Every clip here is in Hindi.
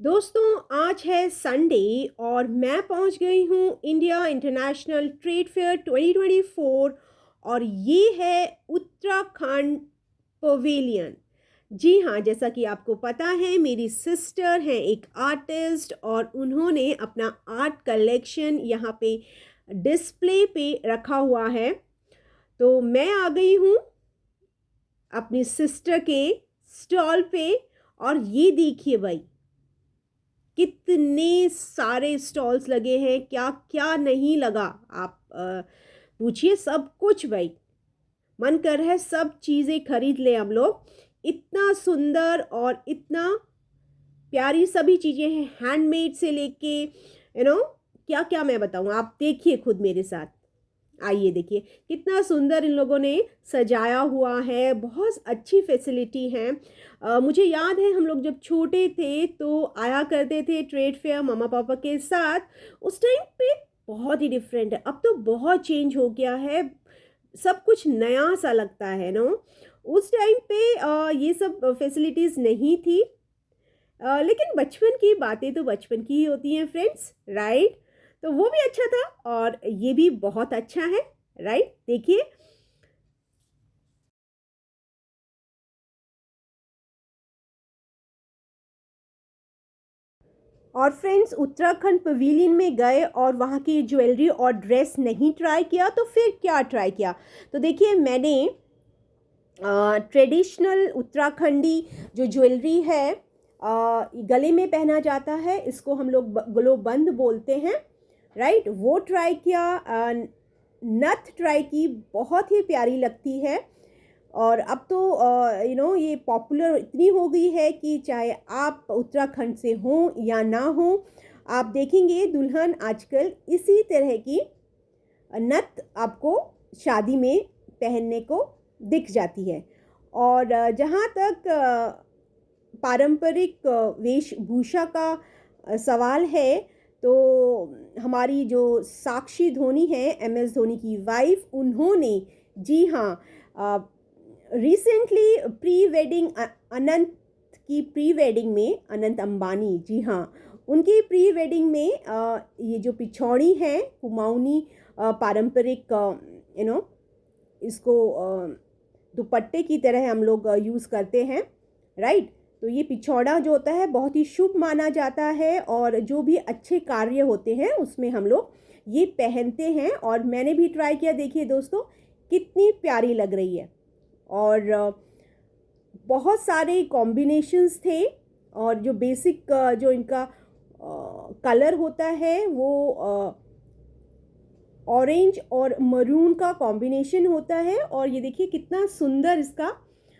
दोस्तों, आज है संडे और मैं पहुंच गई हूं इंडिया इंटरनेशनल ट्रेड फेयर 2024 और ये है उत्तराखंड पवेलियन। जी हाँ, जैसा कि आपको पता है मेरी सिस्टर हैं एक आर्टिस्ट और उन्होंने अपना आर्ट कलेक्शन यहाँ पे डिस्प्ले पे रखा हुआ है। तो मैं आ गई हूँ अपनी सिस्टर के स्टॉल पे और ये देखिए भाई, कितने सारे स्टॉल्स लगे हैं, क्या क्या नहीं लगा। आप पूछिए, सब कुछ भाई। मन कर रहा है सब चीज़ें खरीद ले हम लोग। इतना सुंदर और इतना प्यारी सभी चीज़ें हैं, हैंडमेड से लेके क्या क्या मैं बताऊँ, आप देखिए खुद मेरे साथ। आइए देखिए कितना सुंदर इन लोगों ने सजाया हुआ है, बहुत अच्छी फैसिलिटी है। मुझे याद है हम लोग जब छोटे थे तो आया करते थे ट्रेड फेयर मम्मा पापा के साथ। उस टाइम पे बहुत ही डिफरेंट है, अब तो बहुत चेंज हो गया है, सब कुछ नया सा लगता है नो। उस टाइम पे ये सब फैसिलिटीज़ नहीं थी। लेकिन बचपन की बातें तो बचपन की ही होती हैं फ्रेंड्स, राइट। तो वो भी अच्छा था और ये भी बहुत अच्छा है, राइट। देखिए, और फ्रेंड्स उत्तराखंड पवेलियन में गए और वहाँ की ज्वेलरी और ड्रेस नहीं ट्राई किया तो फिर क्या ट्राई किया। तो देखिए, मैंने ट्रेडिशनल उत्तराखंडी जो ज्वेलरी है, गले में पहना जाता है, इसको हम लोग ग्लोबंद बोलते हैं, राइट। वो ट्राई किया। नथ ट्राई की, बहुत ही प्यारी लगती है। और अब तो ये पॉपुलर इतनी हो गई है कि चाहे आप उत्तराखंड से हों या ना हों, आप देखेंगे दुल्हन आजकल इसी तरह की नथ आपको शादी में पहनने को दिख जाती है। और जहाँ तक पारंपरिक वेशभूषा का सवाल है, तो हमारी जो साक्षी धोनी है, एम एस धोनी की वाइफ, उन्होंने, जी हाँ, रिसेंटली प्री वेडिंग, अनंत की प्री वेडिंग में, अनंत अंबानी, जी हाँ, उनकी प्री वेडिंग में ये जो पिछौड़ी है कुमाऊनी पारंपरिक, इसको दुपट्टे की तरह हम लोग यूज़ करते हैं, राइट। तो ये पिछौड़ा जो होता है बहुत ही शुभ माना जाता है और जो भी अच्छे कार्य होते हैं उसमें हम लोग ये पहनते हैं। और मैंने भी ट्राई किया, देखिए दोस्तों कितनी प्यारी लग रही है। और बहुत सारे कॉम्बिनेशंस थे। और जो बेसिक जो इनका कलर होता है वो ऑरेंज और मरून का कॉम्बिनेशन होता है। और ये देखिए कितना सुंदर इसका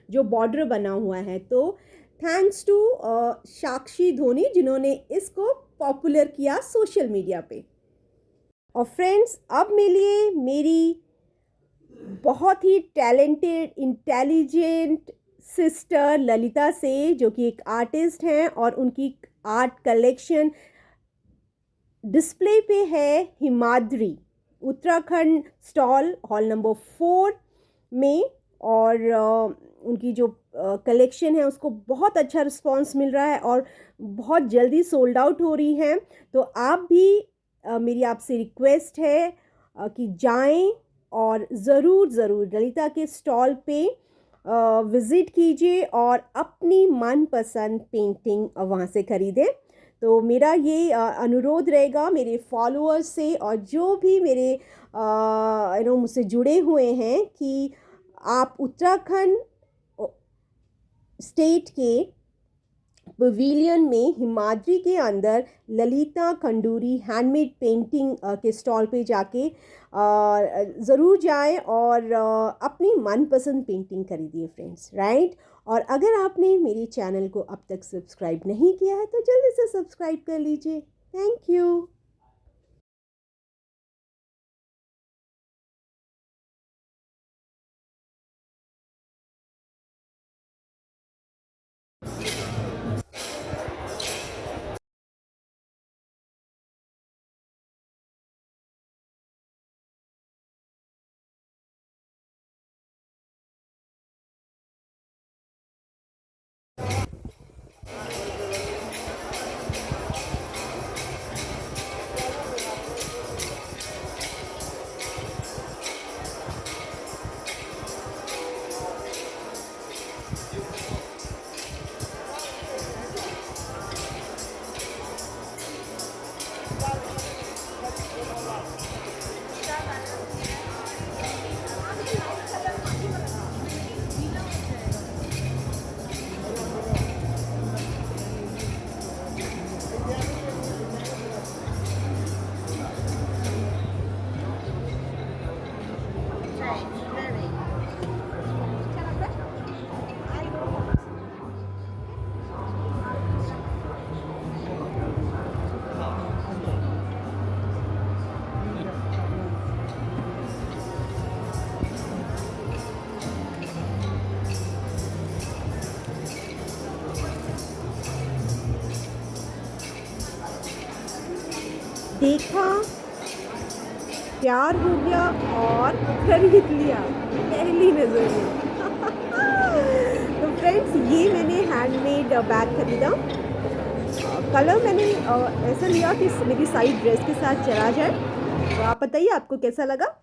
जो बॉर्डर बना हुआ है। तो थैंक्स टू साक्षी धोनी, जिन्होंने इसको पॉपुलर किया सोशल मीडिया पे। और फ्रेंड्स, अब मिलिए मेरी बहुत ही टैलेंटेड इंटेलिजेंट सिस्टर ललिता से, जो कि एक आर्टिस्ट हैं और उनकी आर्ट कलेक्शन डिस्प्ले पे है Himadri Uttarakhand stall hall number 4 में। और उनकी जो कलेक्शन है उसको बहुत अच्छा रिस्पांस मिल रहा है और बहुत जल्दी सोल्ड आउट हो रही हैं। तो आप भी, मेरी आपसे रिक्वेस्ट है कि जाएं और ज़रूर ज़रूर ललिता के स्टॉल पे विज़िट कीजिए और अपनी मनपसंद पेंटिंग वहाँ से ख़रीदें। तो मेरा ये अनुरोध रहेगा मेरे फॉलोअर्स से और जो भी मेरे मुझसे जुड़े हुए हैं कि आप उत्तराखंड स्टेट के पवेलियन में हिमाद्री के अंदर ललिता खंडूरी हैंडमेड पेंटिंग के स्टॉल पे जाके ज़रूर जाएं और अपनी मनपसंद पेंटिंग खरीदिए फ्रेंड्स, राइट। और अगर आपने मेरे चैनल को अब तक सब्सक्राइब नहीं किया है तो जल्दी से सब्सक्राइब कर लीजिए। Thank you. देखा, प्यार हो गया और खरीद लिया पहली नज़र में। तो फ्रेंड्स, ये मैंने हैंडमेड बैग खरीदा। कलर मैंने ऐसा लिया कि मेरी सारी ड्रेस के साथ चला जाए। तो आप बताइए आपको कैसा लगा?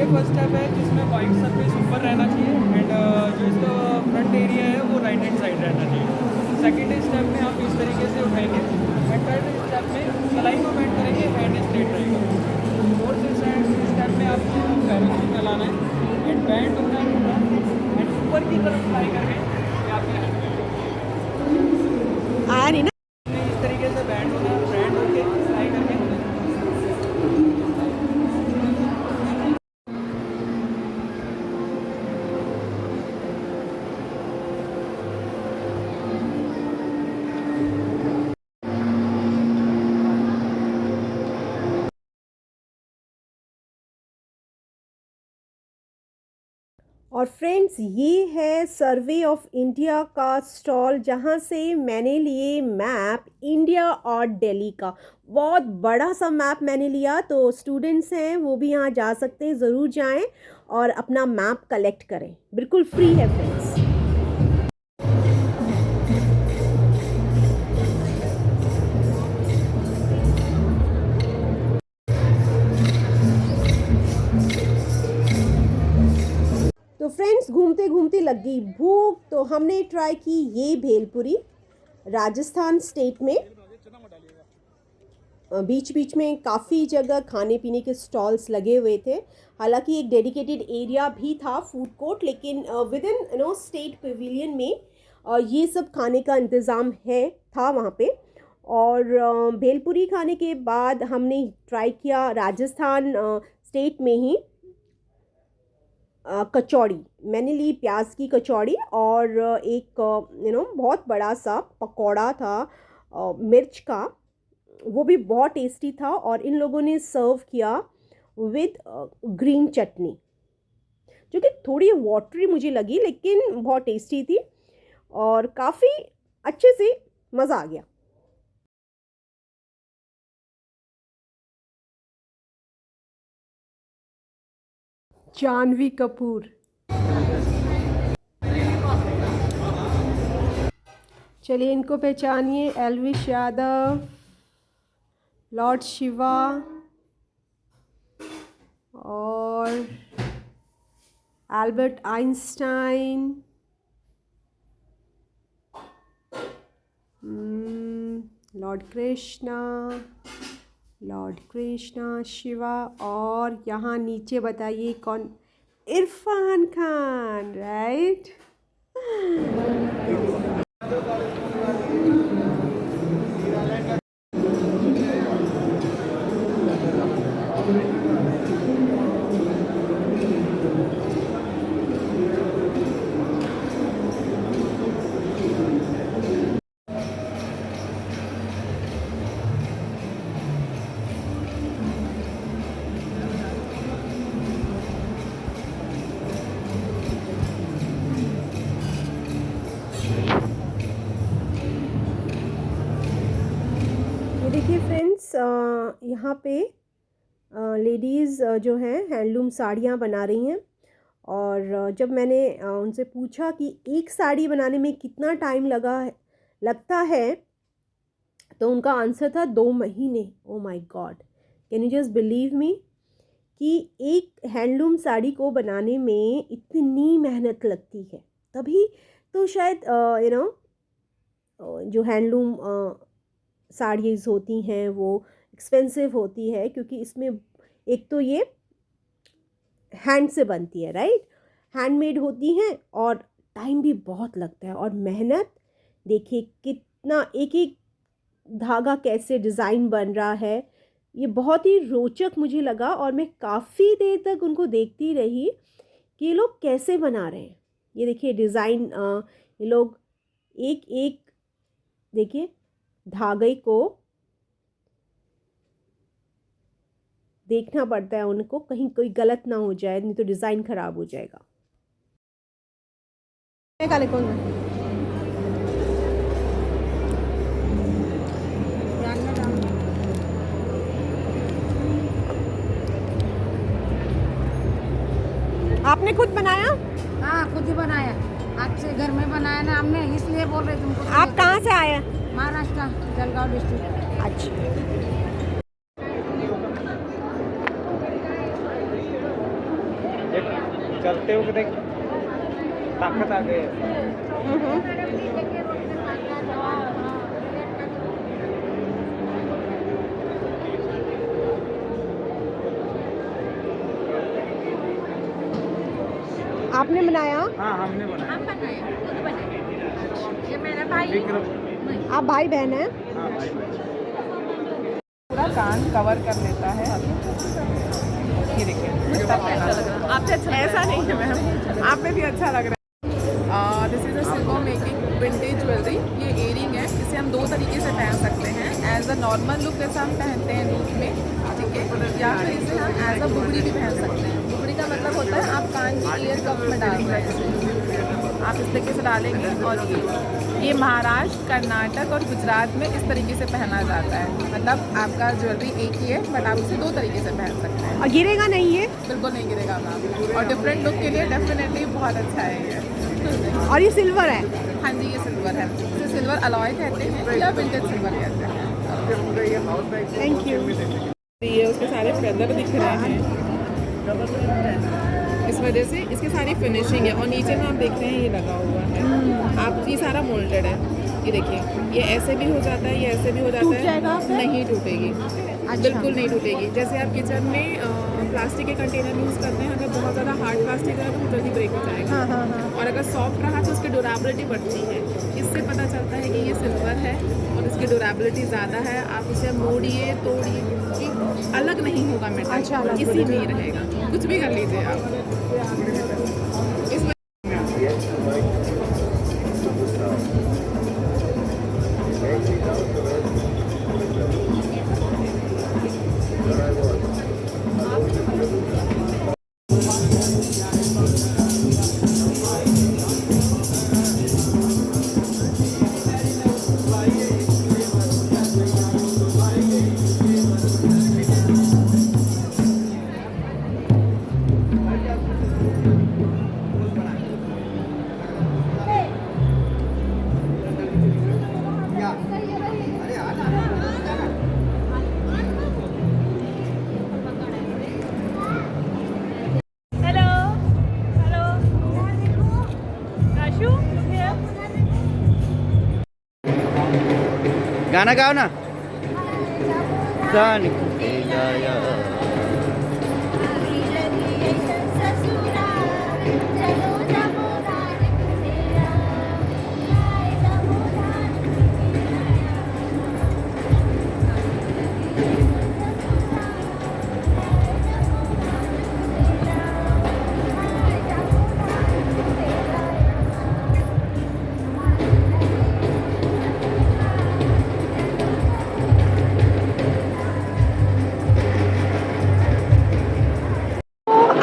फर्स्ट स्टेप है जिसमें वाइट सरफेस ऊपर रहना चाहिए एंड जो इसका फ्रंट एरिया है वो राइट हैंड साइड रहना चाहिए। सेकेंड स्टेप में आप इस तरीके से उठाएंगे एंड थर्ड स्टेप में कलाई को बेंड करेंगे, हैंड स्ट्रेट रहेगा। फोर्थ स्टेप में आपको पैरों को फैलाना है एंड बैंड होना है एंड ऊपर की तरफ फ्लाई करके ये आपके हैंड आया नहीं ना? इस तरीके से बैंड होना है, बैंड होके फ्लाई करके और फ्रेंड्स, ये है सर्वे ऑफ इंडिया का स्टॉल जहाँ से मैंने लिए मैप इंडिया और दिल्ली का। बहुत बड़ा सा मैप मैंने लिया, तो स्टूडेंट्स हैं वो भी यहाँ जा सकते हैं, ज़रूर जाएं और अपना मैप कलेक्ट करें, बिल्कुल फ्री है फ्रेंड्स। तो फ्रेंड्स, घूमते घूमते लग गई भूख, तो हमने ट्राई की ये भेलपुरी राजस्थान स्टेट में। बीच बीच में काफ़ी जगह खाने पीने के स्टॉल्स लगे हुए थे। हालांकि एक डेडिकेटेड एरिया भी था फूड कोर्ट, लेकिन विद इन स्टेट पवेलियन में ये सब खाने का इंतज़ाम था वहाँ पे। और भेलपुरी खाने के बाद हमने ट्राई किया राजस्थान स्टेट में ही कचौड़ी मैंने ली, प्याज की कचौड़ी, और एक बहुत बड़ा सा पकौड़ा था मिर्च का, वो भी बहुत टेस्टी था। और इन लोगों ने सर्व किया विद ग्रीन चटनी, जो कि थोड़ी वाटरी मुझे लगी लेकिन बहुत टेस्टी थी और काफ़ी अच्छे से मज़ा आ गया। जानवी कपूर, चलिए इनको पहचानिए। एल्विश यादव, लॉर्ड शिवा और Albert Einstein, Lord Krishna, Shiva, और यहाँ नीचे बताइए कौन? इरफान खान, राइट। देखिए फ्रेंड्स, यहाँ पे लेडीज़ जो हैं हैंडलूम साड़ियाँ बना रही हैं। और जब मैंने उनसे पूछा कि एक साड़ी बनाने में कितना टाइम लगता है, तो उनका आंसर था 2 महीने। Oh my God, can you just believe me कि एक हैंडलूम साड़ी को बनाने में इतनी मेहनत लगती है। तभी तो शायद जो हैंडलूम साड़ीज़ होती हैं वो एक्सपेंसिव होती है, क्योंकि इसमें एक तो ये हैंड से बनती है, राइट, हैंडमेड होती हैं, और टाइम भी बहुत लगता है और मेहनत। देखिए कितना एक एक धागा कैसे डिज़ाइन बन रहा है, ये बहुत ही रोचक मुझे लगा। और मैं काफ़ी देर तक उनको देखती रही कि ये लोग कैसे बना रहे हैं। ये देखिए डिज़ाइन, ये लोग एक एक देखिए धागे को देखना पड़ता है उनको, कहीं कोई गलत ना हो जाए, नहीं तो डिज़ाइन ख़राब हो जाएगा। आपने खुद बनाया? हाँ, खुद ही बनाया, हाथ से घर में बनाया ना हमने, इसलिए बोल रहे तुमको। आप कहाँ से आए? महाराष्ट्र, जलगांव डिस्ट्रिक्ट। अच्छा, चलते हो देख ताकत आ गई। आपने बनाया? हाँ, हमने बनाया। हम बनाए, खुद बनाए। ये मेरा भाई है। आप भाई बहन हैं? हाँ, भाई पूरा कान कवर कर लेता है। ये देखिए, आपसे अच्छा ऐसा नहीं है मैम, आप में भी अच्छा लग रहा है। This is a silver making vintage jewellery. ये इयरिंग है, इसे हम 2 तरीके से पहन सकते हैं। एज अ नॉर्मल लुक जैसा हम पहनते हैं लुक में, ठीक है, या फिर इसे हम एज अ बुगड़ी भी पहन सकते हैं। बुगड़ी का मतलब होता है आप कान की ईयर कप में डाल रहे हैं, आप इस तरीके से डालेंगे। और ये महाराष्ट्र, कर्नाटक और गुजरात में इस तरीके से पहना जाता है। मतलब आपका ज्वेलरी एक ही है, बट आप इसे 2 तरीके से पहन सकते हैं। और गिरेगा नहीं ये? बिल्कुल नहीं गिरेगा मैम, और डिफरेंट लुक के लिए डेफिनेटली बहुत अच्छा है ये। और ये सिल्वर है? हाँ जी, ये सिल्वर है, इसे सिल्वर अलॉय कहते हैं या विंटेज सिल्वर कहते हैं। Thank you. ये उसके सारे फेदर दिख रहे हैं, इस वजह से इसकी सारी फिनिशिंग है। और नीचे में आप देख रहे हैं ये लगा हुआ है, आप ये सारा मोल्डेड है। ये देखिए, ये ऐसे भी हो जाता है, ये ऐसे भी हो जाता है। टूट जाएगा फिर? नहीं टूटेगी, बिल्कुल नहीं टूटेगी। जैसे आप किचन में प्लास्टिक के कंटेनर यूज़ करते हैं, अगर बहुत ज़्यादा हार्ड प्लास्टिक है तो वो जल्दी ब्रेक हो जाएगा। हाँ हाँ हाँ। और और अगर सॉफ्ट रहा तो उसकी ड्यूरेबिलिटी बढ़ती है। इससे पता चलता है कि ये सिल्वर है और इसकी ड्यूरेबिलिटी ज़्यादा है। आप इसे मोड़िए तोड़िए कि अलग नहीं होगा मेटल, अच्छा, अलग इसी में ही रहेगा, कुछ भी कर लीजिए आप। इसमें गाना गाओ ना। सन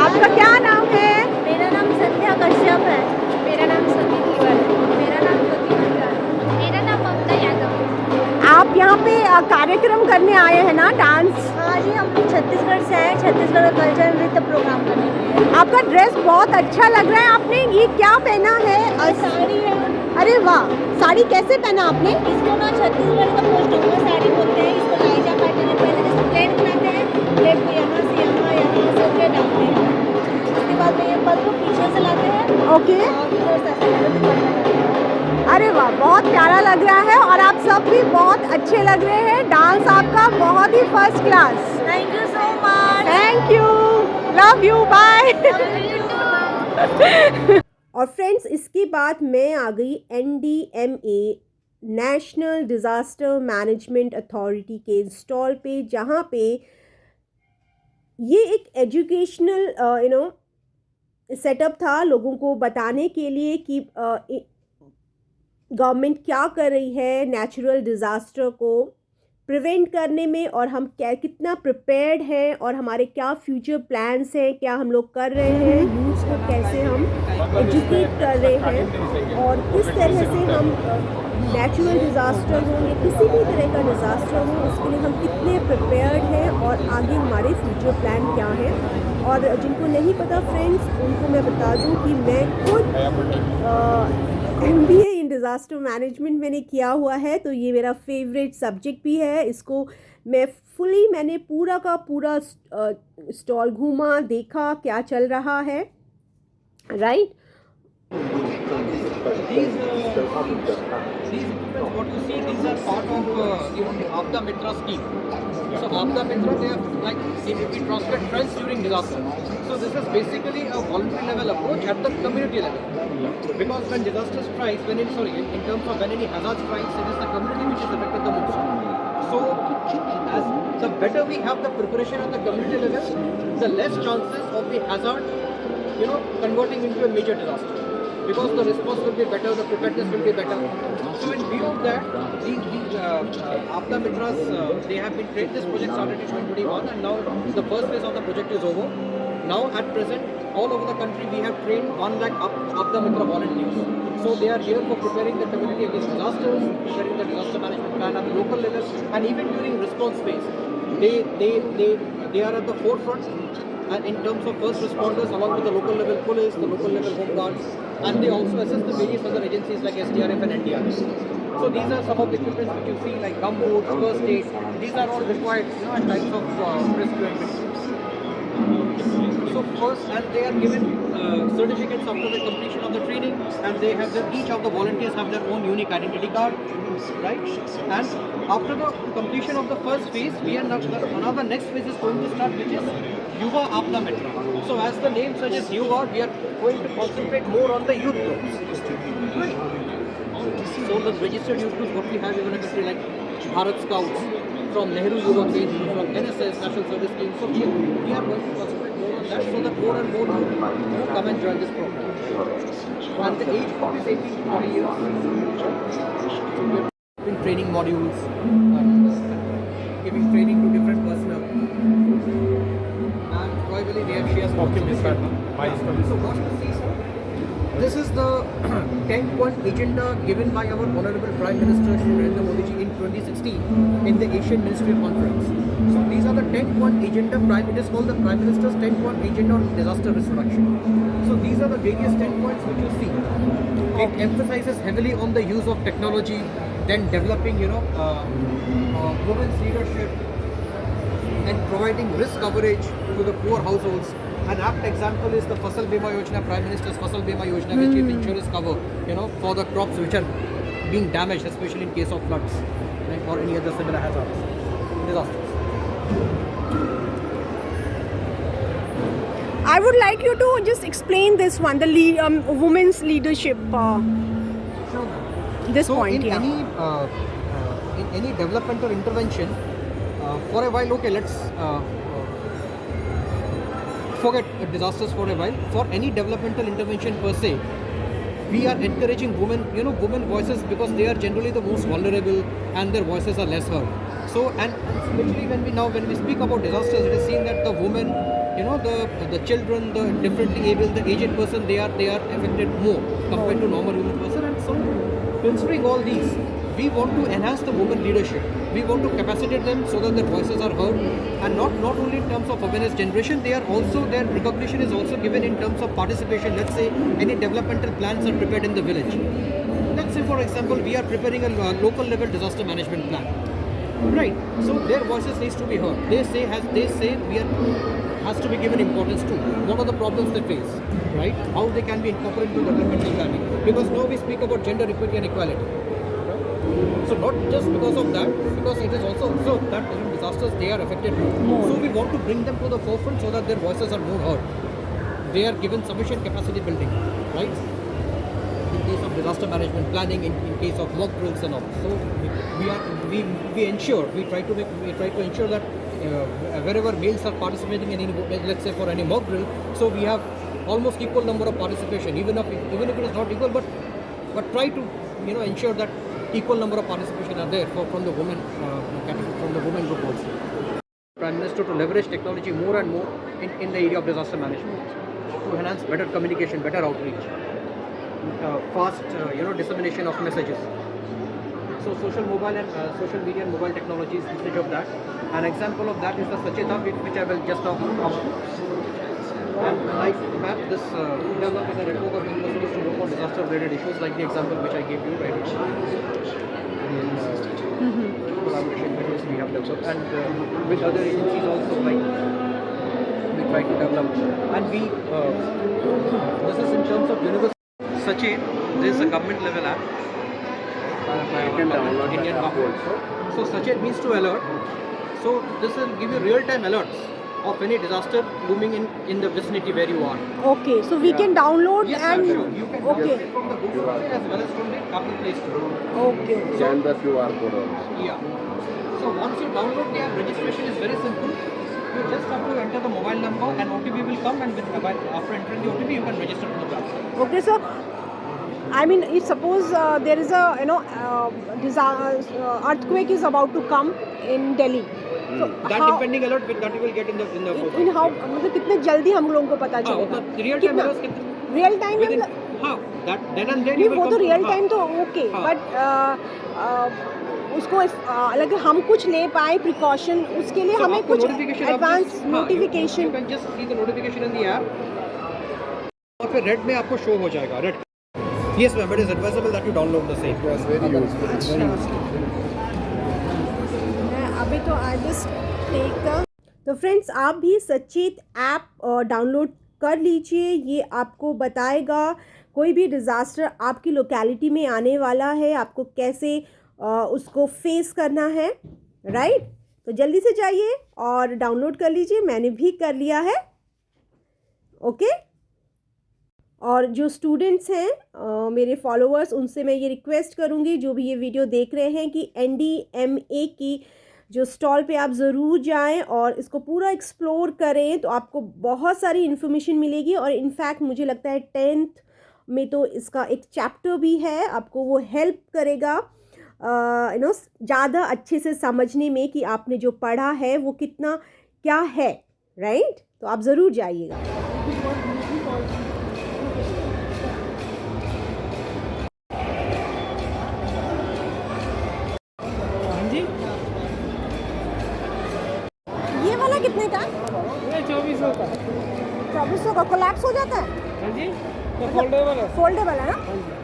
आपका क्या नाम है? मेरा नाम संध्या कश्यप है। मेरा नाम सती धीवर है। मेरा नाम ज्योति मंडल। मेरा नाम ममता यादव है। आप यहाँ पे कार्यक्रम करने आए हैं ना, डांस? हाँ जी, हम लोग छत्तीसगढ़ से आए, छत्तीसगढ़ का कल्चर नृत्य प्रोग्राम करने के लिए। आपका ड्रेस बहुत अच्छा लग रहा है। आपने ये क्या पहना है? और साड़ी है। अरे वाह, साड़ी कैसे पहना आपने? इसको ना छत्तीसगढ़ का पोस्टोमा साड़ी बोलते हैं। इसको लाइजा पैटर्न में पहले जैसे प्लेट बनाते हैं, प्लेट को यहाँ से प्लेट डालते हैं। उसके बाद में ये पल्लू पीछे से लाते हैं ओके। और इधर से ऐसे करके दुपट्टा लगाते हैं। अरे वाह, बहुत प्यारा लग रहा है और आप सब भी बहुत अच्छे लग रहे हैं। डांस आपका बहुत ही first class. Thank you so much. Thank you, love you, bye. और फ्रेंड्स, इसके बाद मैं आ गई NDMA national disaster management authority के स्टॉल पे, जहाँ पे ये एक एजुकेशनल सेटअप था लोगों को बताने के लिए कि गवर्नमेंट क्या कर रही है नेचुरल डिज़ास्टर को प्रिवेंट करने में, और हम क्या कितना प्रिपेयर्ड हैं और हमारे क्या फ्यूचर प्लान्स हैं, क्या हम लोग कर रहे हैं, यूथ को कैसे हम एजुकेट कर रहे हैं, और किस तरह से हम नेचुरल डिज़ास्टर हो या किसी भी तरह का डिज़ास्टर हो उसके लिए हम कितने प्रिपेयर्ड हैं और आगे हमारे फ्यूचर प्लान क्या हैं। और जिनको नहीं पता फ्रेंड्स, उनको मैं बता दूं कि मैं खुद MBA इन डिज़ास्टर मैनेजमेंट मैंने किया हुआ है, तो ये मेरा फेवरेट सब्जेक्ट भी है। इसको मैंने पूरा का पूरा स्टॉल घूमा, देखा क्या चल रहा है, right. These equipments, what you see, these are part of the Aapda Mitra scheme. So Aapda Mitra, they have like if we translate friends during disaster. So this is basically a voluntary level approach at the community level. Because when disaster strikes, in terms of when any hazard strikes, it is the community which is affected the most. So as the better we have the preparation at the community level, the less chances of the hazard, converting into a major disaster. Because the response will be better, the preparedness will be better. So in view of that, these Aapda Mitras, they have been trained. This project started in 2021 and now the first phase of the project is over. Now at present, all over the country we have trained 1 lakh Aapda Mitra volunteers. So they are here for preparing the community against disasters, preparing the disaster management plan at the local level, and even during response phase, they are at the forefront. And in terms of first responders, along with the local level police, the local level home guards, and they also assist the various other agencies like SDRF and NDRF. So these are some of the equipments which you see, like gumboots, first aid. These are all required, at times of rescue and So first, and they are given certificates after the completion of the training, and they have each of the volunteers have their own unique identity card, right? And after the completion of the first phase, we are another next phase is going to start, which is Yuva Apna Mitra. So as the name suggests, Yuva, we are going to concentrate more on the youth groups. Right. So the registered youth groups, what we have even a country like Bharat Scouts, from Nehru Yuva Kendra, from NSS, National Service Scheme. So we are going to concentrate more on that, so that more and more youth come and join this program. And the age group is 18 to 20 years. So we are doing training modules, giving training to different personnel. And probably we have shares. Okay, Mr. So what you see, sir? This is the 10-point agenda given by our Honorable Prime Minister Shri Narendra Modi ji in 2016 in the Asian Ministerial Conference. So these are the 10-point agenda. It is called the Prime Minister's 10-point agenda on disaster risk reduction. So these are the various 10 points which you see. It emphasizes heavily on the use of technology, then developing, women's leadership, and providing risk coverage to the poor households. An apt example is the Fasal Bima Yojana, Prime Minister's Fasal Bima Yojana, which gives insurance cover, for the crops which are being damaged, especially in case of floods, right, or any other similar hazards, disasters. I would like you to just explain this one, the women's leadership. This so point, in any developmental intervention, for a while, okay, let's forget disasters for a while. For any developmental intervention per se, we are encouraging women voices, because they are generally the most vulnerable and their voices are less heard. So, and especially when we speak about disasters, it is seen that the women, the children, the differently able, the aged person, they are affected more compared to normal human person. And so, considering all these, we want to enhance the women leadership. We want to capacitate them so that their voices are heard, and not only in terms of awareness generation, their recognition is also given in terms of participation. Let's say any developmental plans are prepared in the village. Let's say, for example, we are preparing a local level disaster management plan, right? So their voices needs to be heard. They say has to be given importance to. What are the problems they face, right? How they can be incorporated into developmental planning? Because now we speak about gender equity and equality. So not just because of that, because it is also observed that in disasters they are affected more. So we want to bring them to the forefront so that their voices are more heard. They are given sufficient capacity building, right? In case of disaster management planning, in case of mock drills and all. So we try to ensure that wherever males are participating in any, let's say for any mock drill, so we have almost equal number of participation, even if it is not equal, but try to ensure that equal number of participation are there from the women category, from the women group also. Prime Minister to leverage technology more and more in the area of disaster management, to enhance better communication, better outreach, fast dissemination of messages. So social media and mobile technologies, usage of that. An example of that is the Sacheta, which I will just now cover. And like map this develop with a network of universities to work on disaster related issues, like the example which I gave you right now. Collaboration methods we have developed, and with other agencies also, like we try to develop. And we this is in terms of university. Sachet, this is a government level app. Indian government. So Sachet means to alert. So this will give you real-time alerts of any disaster looming in the vicinity where you are. Okay, so we can download Yes, and sure. You can download it from the Google Play as well as from the Apple Play Store. Okay. Scan the QR code also. Yeah. So once you download the app, registration is very simple. You just have to enter the mobile number and OTP will come, and after entering the OTP, you can register to the platform. Okay, so I mean, if suppose there is a earthquake is about to come in Delhi. So That depending alert that you will get in the in how मतलब कितने जल्दी हम लोगों को पता चलेगा? real time alerts कितने real time within that then and there नहीं, you will वो तो come रियल to- टाइम तो ओके, हाँ। बट उसको अगर हम कुछ ले पाए प्रिकॉशन, उसके लिए So, हमें आपको कुछ notification आप advance just- notification. you can just see the notification in the app. और फिर रेड में आपको शो हो जाएगा red. Yes ma'am, it is advisable that you download the same. It was very useful. अच्छा, मैं अभी तो आई जस्ट टेक द तो फ्रेंड्स, आप भी सचेत ऐप डाउनलोड कर लीजिए। ये आपको बताएगा कोई भी डिज़ास्टर आपकी लोकेलिटी में आने वाला है, आपको कैसे उसको फेस करना है, राइट। तो जल्दी से जाइए और डाउनलोड कर लीजिए, मैंने भी कर लिया है। ओके। और जो स्टूडेंट्स हैं मेरे फॉलोअर्स, उनसे मैं ये रिक्वेस्ट करूँगी, जो भी ये वीडियो देख रहे हैं, कि NDMA की जो स्टॉल पे आप ज़रूर जाएं और इसको पूरा एक्सप्लोर करें, तो आपको बहुत सारी इन्फॉर्मेशन मिलेगी। और इनफैक्ट मुझे लगता है 10th में तो इसका एक चैप्टर भी है, आपको वो हेल्प करेगा ज़्यादा अच्छे से समझने में कि आपने जो पढ़ा है वो कितना क्या है, राइट। तो आप ज़रूर जाइएगा। हाँ जी, ये वाला कितने का? ये 2400 का। 2400 का कोलैप्स हो जाता है? हाँ जी, तो फोल्डेबल है। फोल्डेबल है ना? हाँ जी।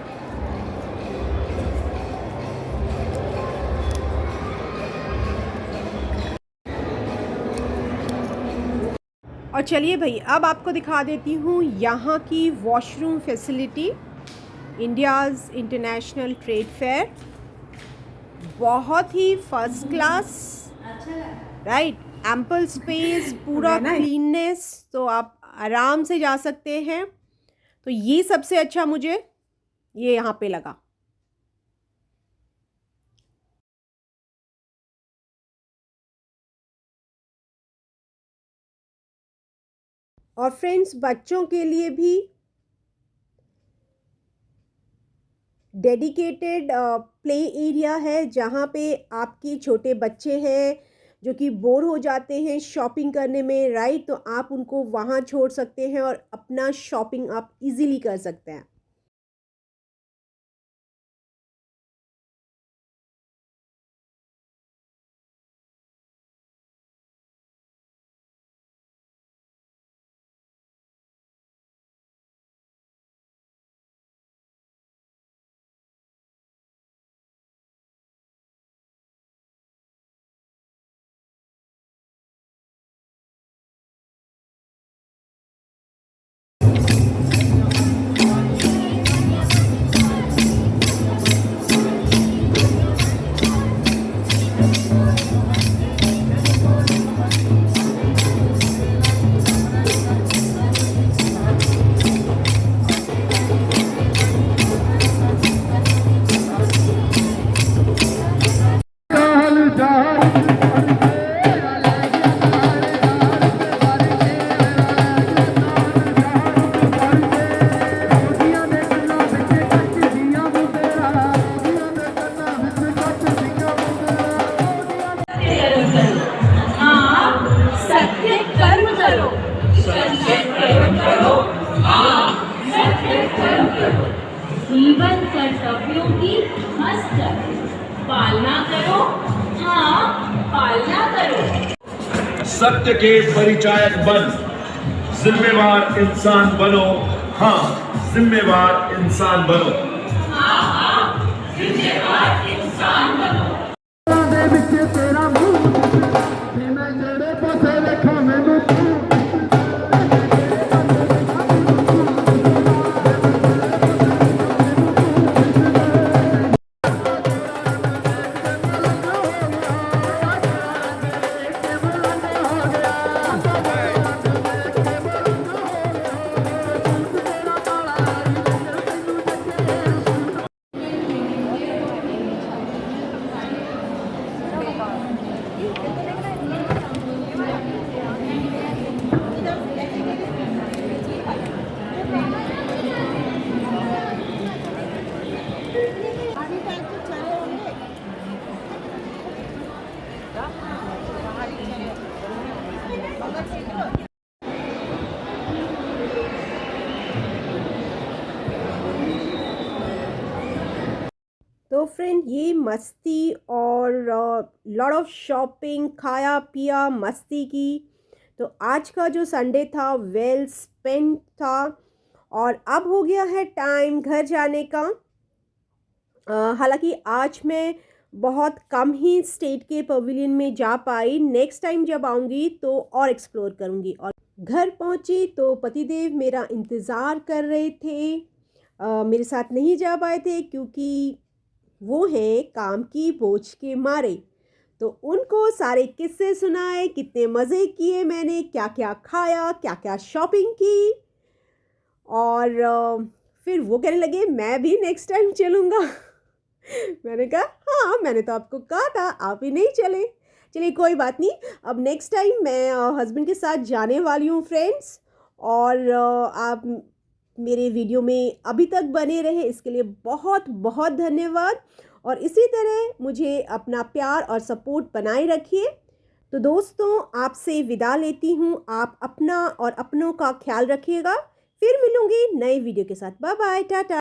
और चलिए भाई, अब आपको दिखा देती हूँ यहाँ की washroom facility. India's international trade fair, बहुत ही first class, right. Ample space, पूरा क्लीननेस, तो आप आराम से जा सकते हैं। तो ये सबसे अच्छा मुझे ये यहाँ पे लगा। और फ्रेंड्स, बच्चों के लिए भी डेडिकेटेड प्ले एरिया है, जहाँ पे आपके छोटे बच्चे हैं जो कि बोर हो जाते हैं शॉपिंग करने में, राइट। तो आप उनको वहाँ छोड़ सकते हैं और अपना शॉपिंग आप इजीली कर सकते हैं। जीवन कर्तव्यों की मस्त पालना करो, हाँ पालना करो। सत्य के परिचायक बन, जिम्मेवार इंसान बनो, हाँ जिम्मेवार इंसान बनो। जिम्मेवार इंसान बनो। तो फ्रेंड, ये मस्ती और लॉट ऑफ शॉपिंग, खाया पिया, मस्ती की। तो आज का जो संडे था वेल स्पेंट था। और अब हो गया है टाइम घर जाने का। हालांकि आज मैं बहुत कम ही स्टेट के पवेलियन में जा पाई। नेक्स्ट टाइम जब आऊँगी तो और एक्सप्लोर करूँगी। और घर पहुँची तो पतिदेव मेरा इंतज़ार कर रहे थे। मेरे साथ नहीं जा पाए थे क्योंकि वो हैं काम की बोझ के मारे। तो उनको सारे किस्से सुनाए, कितने मज़े किए मैंने, क्या क्या खाया, क्या क्या शॉपिंग की। और फिर वो कहने लगे मैं भी नेक्स्ट टाइम चलूँगा। मैंने कहा हाँ, मैंने तो आपको कहा था, आप ही नहीं चले। चलिए कोई बात नहीं, अब नेक्स्ट टाइम मैं हस्बैंड के साथ जाने वाली हूँ फ्रेंड्स। और आप मेरे वीडियो में अभी तक बने रहे इसके लिए बहुत बहुत धन्यवाद। और इसी तरह मुझे अपना प्यार और सपोर्ट बनाए रखिए। तो दोस्तों, आपसे विदा लेती हूँ। आप अपना और अपनों का ख्याल रखिएगा। फिर मिलूँगी नए वीडियो के साथ। Bye bye, Tata.